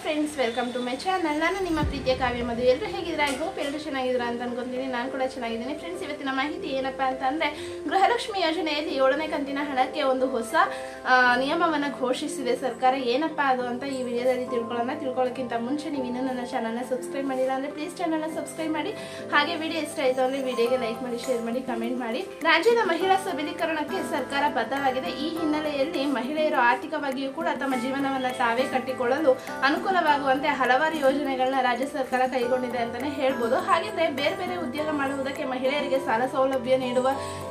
Friends, welcome to my channel. ನಾನು ನಿಮ್ಮ ಪ್ರೀತಿಯ ಕಾವ್ಯ ಮಧು. ಎಲ್ಲರೂ ಹೇಗಿದ್ದೀರಾ? ಐ ಹೋಪ್ ಎಲ್ಲರೂ ಚೆನ್ನಾಗಿದ್ದೀರಾ ಅಂತ ಅನ್ಕೊಂತೀನಿ. ನಾನು ಕೂಡ ಚೆನ್ನಾಗಿದ್ದೀನಿ. ಫ್ರೆಂಡ್ಸ್, ಇವತ್ತಿನ ಮಾಹಿತಿ ಏನಪ್ಪಾ ಅಂತಂದರೆ, ಗೃಹಲಕ್ಷ್ಮಿ ಯೋಜನೆಯಲ್ಲಿ 7ನೇ ಕಂತಿನ ಹಣಕ್ಕೆ ಒಂದು ಹೊಸ ನಿಯಮವನ್ನು ಘೋಷಿಸಿದೆ ಸರ್ಕಾರ. ಏನಪ್ಪಾ ಅದು ಅಂತ ಈ ವಿಡಿಯೋದಲ್ಲಿ ತಿಳ್ಕೊಳ್ಳೋಕ್ಕಿಂತ ಮುಂಚೆ ನೀವು ಇನ್ನೂ ನನ್ನ ಚಾನಲ್ನ ಸಬ್ಸ್ಕ್ರೈಬ್ ಮಾಡಿಲ್ಲ ಅಂದರೆ ಪ್ಲೀಸ್ ಚಾನಲ್ನ ಸಬ್ಸ್ಕ್ರೈಬ್ ಮಾಡಿ. ಹಾಗೆ ವಿಡಿಯೋ ಇಷ್ಟ ಆಯಿತು ಅಂದರೆ ವಿಡಿಯೋಗೆ ಲೈಕ್ ಮಾಡಿ, ಶೇರ್ ಮಾಡಿ, ಕಮೆಂಟ್ ಮಾಡಿ. ರಾಜ್ಯದ ಮಹಿಳಾ ಸಬಲೀಕರಣಕ್ಕೆ ಸರ್ಕಾರ ಬದ್ಧವಾಗಿದೆ. ಈ ಹಿನ್ನೆಲೆಯಲ್ಲಿ ಮಹಿಳೆಯರು ಆರ್ಥಿಕವಾಗಿಯೂ ಕೂಡ ತಮ್ಮ ಜೀವನವನ್ನು ತಾವೇ ಕಟ್ಟಿಕೊಳ್ಳಲು ಅನುಕೂಲವಾಗುವಂತೆ ಹಲವಾರು ಯೋಜನೆಗಳನ್ನ ರಾಜ್ಯ ಸರ್ಕಾರ ಕೈಗೊಂಡಿದೆ ಅಂತಾನೆ ಹೇಳ್ಬೋದು. ಹಾಗಿದ್ರೆ ಬೇರೆ ಬೇರೆ ಉದ್ಯೋಗ ಮಾಡುವುದಕ್ಕೆ ಮಹಿಳೆಯರಿಗೆ ಸಾಲ ಸೌಲಭ್ಯ ನೀಡುವ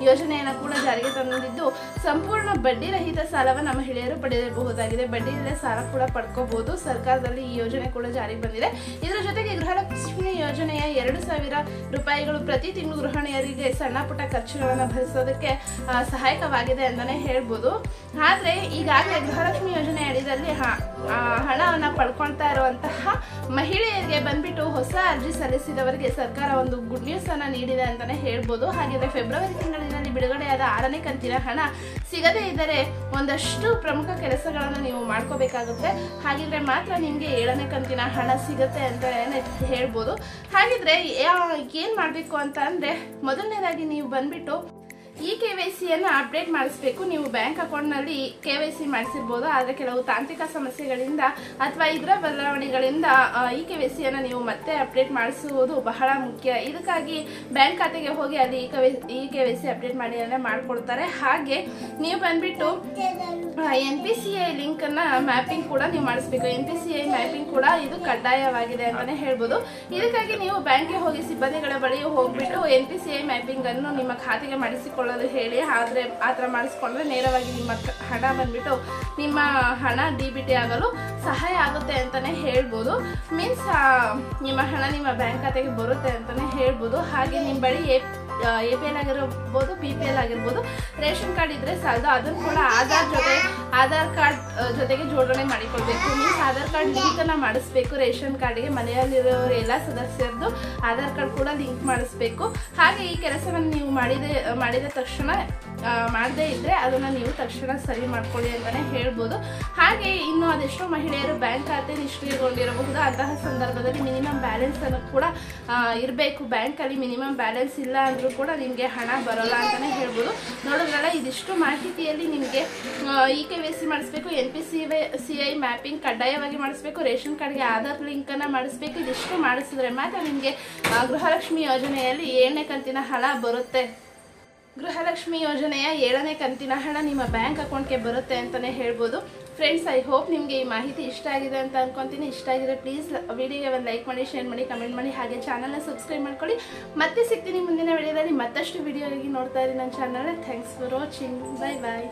ಯೋಜನೆಯನ್ನು ಕೂಡ ಜಾರಿಗೆ ತಂದಿದ್ದು, ಸಂಪೂರ್ಣ ಬಡ್ಡಿ ರಹಿತ ಸಾಲವನ್ನು ಮಹಿಳೆಯರು ಪಡೆಯಬಹುದಾಗಿದೆ. ಬಡ್ಡಿ ಇಲ್ಲದೆ ಸಾಲ ಕೂಡ ಪಡ್ಕೋಬಹುದು. ಸರ್ಕಾರದಲ್ಲಿ ಈ ಯೋಜನೆ ಕೂಡ ಜಾರಿಗೆ ಬಂದಿದೆ. ಇದರ ಜೊತೆಗೆ ಗೃಹಲಕ್ಷ್ಮಿ ಯೋಜನೆಯ 2,000 ರೂಪಾಯಿಗಳು ಪ್ರತಿ ತಿಂಗಳು ಗೃಹಿಣಿಯರಿಗೆ ಸಣ್ಣ ಪುಟ್ಟ ಖರ್ಚುಗಳನ್ನು ಭರಿಸೋದಕ್ಕೆ ಸಹಾಯಕವಾಗಿದೆ ಅಂತಾನೆ ಹೇಳ್ಬೋದು. ಆದ್ರೆ ಈಗಾಗಲೇ ಗೃಹಲಕ್ಷ್ಮಿ ಯೋಜನೆ ಅಡಿಯಲ್ಲಿ ಹಣವನ್ನು ಪಡ್ಕೊಳ್ತಾ ಇರುವಂತಹ ಮಹಿಳೆಯರಿಗೆ ಬಂದ್ಬಿಟ್ಟು ಹೊಸ ಅರ್ಜಿ ಸಲ್ಲಿಸಿದವರಿಗೆ ಸರ್ಕಾರ ಒಂದು ಗುಡ್ ನ್ಯೂಸ್ ಅನ್ನ ನೀಡಿದೆ ಅಂತಾನೆ ಹೇಳ್ಬೋದು. ಹಾಗಿದ್ರೆ ಫೆಬ್ರವರಿ ತಿಂಗಳಿನಲ್ಲಿ ಬಿಡುಗಡೆಯಾದ 6ನೇ ಕಂತಿನ ಹಣ ಸಿಗದೇ ಇದ್ದರೆ ಒಂದಷ್ಟು ಪ್ರಮುಖ ಕೆಲಸಗಳನ್ನು ನೀವು ಮಾಡ್ಕೋಬೇಕಾಗುತ್ತೆ. ಹಾಗಿದ್ರೆ ಮಾತ್ರ ನಿಮ್ಗೆ 7ನೇ ಕಂತಿನ ಹಣ ಸಿಗುತ್ತೆ ಅಂತ ಹೇಳ್ಬೋದು. ಹಾಗಿದ್ರೆ ಏನ್ ಮಾಡ್ಬೇಕು ಅಂತ ಅಂದ್ರೆ, ಮೊದಲನೇದಾಗಿ ನೀವು ಬಂದ್ಬಿಟ್ಟು ಈ KYCಯನ್ನು ಅಪ್ಡೇಟ್ ಮಾಡಿಸಬೇಕು. ನೀವು ಬ್ಯಾಂಕ್ ಅಕೌಂಟ್ನಲ್ಲಿ KYC ಮಾಡಿಸಿರ್ಬೋದು, ಆದರೆ ಕೆಲವು ತಾಂತ್ರಿಕ ಸಮಸ್ಯೆಗಳಿಂದ ಅಥವಾ ಇದರ ಬದಲಾವಣೆಗಳಿಂದ ಈ KYCಯನ್ನು ನೀವು ಮತ್ತೆ ಅಪ್ಡೇಟ್ ಮಾಡಿಸುವುದು ಬಹಳ ಮುಖ್ಯ. ಇದಕ್ಕಾಗಿ ಬ್ಯಾಂಕ್ ಖಾತೆಗೆ ಹೋಗಿ ಅಲ್ಲಿ ಈ KYC ಅಪ್ಡೇಟ್ ಮಾಡಿ ಅಂದರೆ ಮಾಡಿಕೊಡ್ತಾರೆ. ಹಾಗೆ ನೀವು ಬಂದ್ಬಿಟ್ಟು NPCI ಲಿಂಕನ್ನು ಮ್ಯಾಪಿಂಗ್ ಕೂಡ ನೀವು ಮಾಡಿಸ್ಬೇಕು. NPCI ಮ್ಯಾಪಿಂಗ್ ಕೂಡ ಇದು ಕಡ್ಡಾಯವಾಗಿದೆ ಅಂತಲೇ ಹೇಳ್ಬೋದು. ಇದಕ್ಕಾಗಿ ನೀವು ಬ್ಯಾಂಕ್ಗೆ ಹೋಗಿ ಸಿಬ್ಬಂದಿಗಳ ಬಳಿ ಹೋಗ್ಬಿಟ್ಟು NPCI ಮ್ಯಾಪಿಂಗ್ ಅನ್ನು ನಿಮ್ಮ ಖಾತೆಗೆ ಮಾಡಿಸಿಕೊಳ್ಳೋದು ಹೇಳಿ. ಆದರೆ ಆ ಥರ ಮಾಡಿಸ್ಕೊಂಡ್ರೆ ನೇರವಾಗಿ ನಿಮ್ಮ ಹಣ ಬಂದ್ಬಿಟ್ಟು ನಿಮ್ಮ ಹಣ DBT ಆಗಲು ಸಹಾಯ ಆಗುತ್ತೆ ಅಂತಲೇ ಹೇಳ್ಬೋದು. ಮೀನ್ಸ್ ನಿಮ್ಮ ಹಣ ನಿಮ್ಮ ಬ್ಯಾಂಕ್ ಖಾತೆಗೆ ಬರುತ್ತೆ ಅಂತಲೇ ಹೇಳ್ಬೋದು. ಹಾಗೆ ನಿಮ್ಮ ಬಳಿ APL ಆಗಿರ್ಬೋದು, BPL ಆಗಿರ್ಬೋದು, ರೇಷನ್ ಕಾರ್ಡ್ ಇದ್ರೆ ಸಾಲದು. ಅದನ್ನು ಕೂಡ ಆಧಾರ್ ಕಾರ್ಡ್ ಜೊತೆಗೆ ಜೋಡಣೆ ಮಾಡಿಕೊಳ್ಬೇಕು. ಮೀನ್ಸ್ ಆಧಾರ್ ಕಾರ್ಡ್ ಲಿಂಕನ್ನು ಮಾಡಿಸ್ಬೇಕು ರೇಷನ್ ಕಾರ್ಡ್ಗೆ. ಮನೆಯಲ್ಲಿರೋರು ಎಲ್ಲ ಸದಸ್ಯರದ್ದು ಆಧಾರ್ ಕಾರ್ಡ್ ಕೂಡ ಲಿಂಕ್ ಮಾಡಿಸ್ಬೇಕು. ಹಾಗೆ ಈ ಕೆಲಸವನ್ನು ನೀವು ಮಾಡಿದ ತಕ್ಷಣ ಮಾಡದೇ ಇದ್ರೆ ಅದನ್ನು ನೀವು ತಕ್ಷಣ ಸರಿ ಮಾಡ್ಕೊಳ್ಳಿ ಅಂತಲೇ ಹೇಳ್ಬೋದು. ಹಾಗೆ ಇನ್ನು ಅದೆಷ್ಟೋ ಮಹಿಳೆಯರು ಬ್ಯಾಂಕ್ ಖಾತೆ ನಿಷ್ಕ್ರಿಯಗೊಂಡಿರಬಹುದು. ಅಂತಹ ಸಂದರ್ಭದಲ್ಲಿ ಮಿನಿಮಮ್ ಬ್ಯಾಲೆನ್ಸ್ ಅನ್ನು ಕೂಡ ಇರಬೇಕು. ಬ್ಯಾಂಕಲ್ಲಿ ಮಿನಿಮಮ್ ಬ್ಯಾಲೆನ್ಸ್ ಇಲ್ಲ ಅಂದರೂ ಕೂಡ ನಿಮಗೆ ಹಣ ಬರೋಲ್ಲ ಅಂತಲೇ ಹೇಳ್ಬೋದು. ನೋಡೋದ್ರಲ್ಲ, ಇದಿಷ್ಟು ಮಾಹಿತಿಯಲ್ಲಿ ನಿಮಗೆ ಈ KYC ಮಾಡಿಸ್ಬೇಕು, NPCI ಮ್ಯಾಪಿಂಗ್ ಕಡ್ಡಾಯವಾಗಿ ಮಾಡಿಸ್ಬೇಕು, ರೇಷನ್ ಕಾರ್ಡ್ಗೆ ಆಧಾರ್ ಲಿಂಕನ್ನು ಮಾಡಿಸ್ಬೇಕು. ಇದಿಷ್ಟು ಮಾಡಿಸಿದ್ರೆ ಮಾತ್ರ ನಿಮಗೆ ಗೃಹಲಕ್ಷ್ಮಿ ಯೋಜನೆಯಲ್ಲಿ 7ನೇ ಕಂತಿನ ಹಣ ಬರುತ್ತೆ. ಗೃಹಲಕ್ಷ್ಮಿ ಯೋಜನೆಯ 7ನೇ ಕಂತಿನ ಹಣ ನಿಮ್ಮ ಬ್ಯಾಂಕ್ ಅಕೌಂಟ್ಗೆ ಬರುತ್ತೆ ಅಂತಲೇ ಹೇಳ್ಬೋದು. ಫ್ರೆಂಡ್ಸ್, ಐ ಹೋಪ್ ನಿಮಗೆ ಈ ಮಾಹಿತಿ ಇಷ್ಟ ಆಗಿದೆ ಅಂತ ಅನ್ಕೊಂತೀನಿ. ಇಷ್ಟ ಆಗಿದ್ರೆ ಪ್ಲೀಸ್ ವಿಡಿಯೋಗೆ ಒಂದು ಲೈಕ್ ಮಾಡಿ, ಶೇರ್ ಮಾಡಿ, ಕಮೆಂಟ್ ಮಾಡಿ. ಹಾಗೆ ಚಾನಲ್ನ ಸಬ್ಸ್ಕ್ರೈಬ್ ಮಾಡ್ಕೊಳ್ಳಿ. ಮತ್ತೆ ಸಿಗ್ತೀನಿ ಮುಂದಿನ ವಿಡಿಯೋದಲ್ಲಿ. ಮತ್ತಷ್ಟು ವಿಡಿಯೋಗಾಗಿ ನೋಡ್ತಾ ಇರಿ ನನ್ನ channel. Thanks for watching. Bye bye.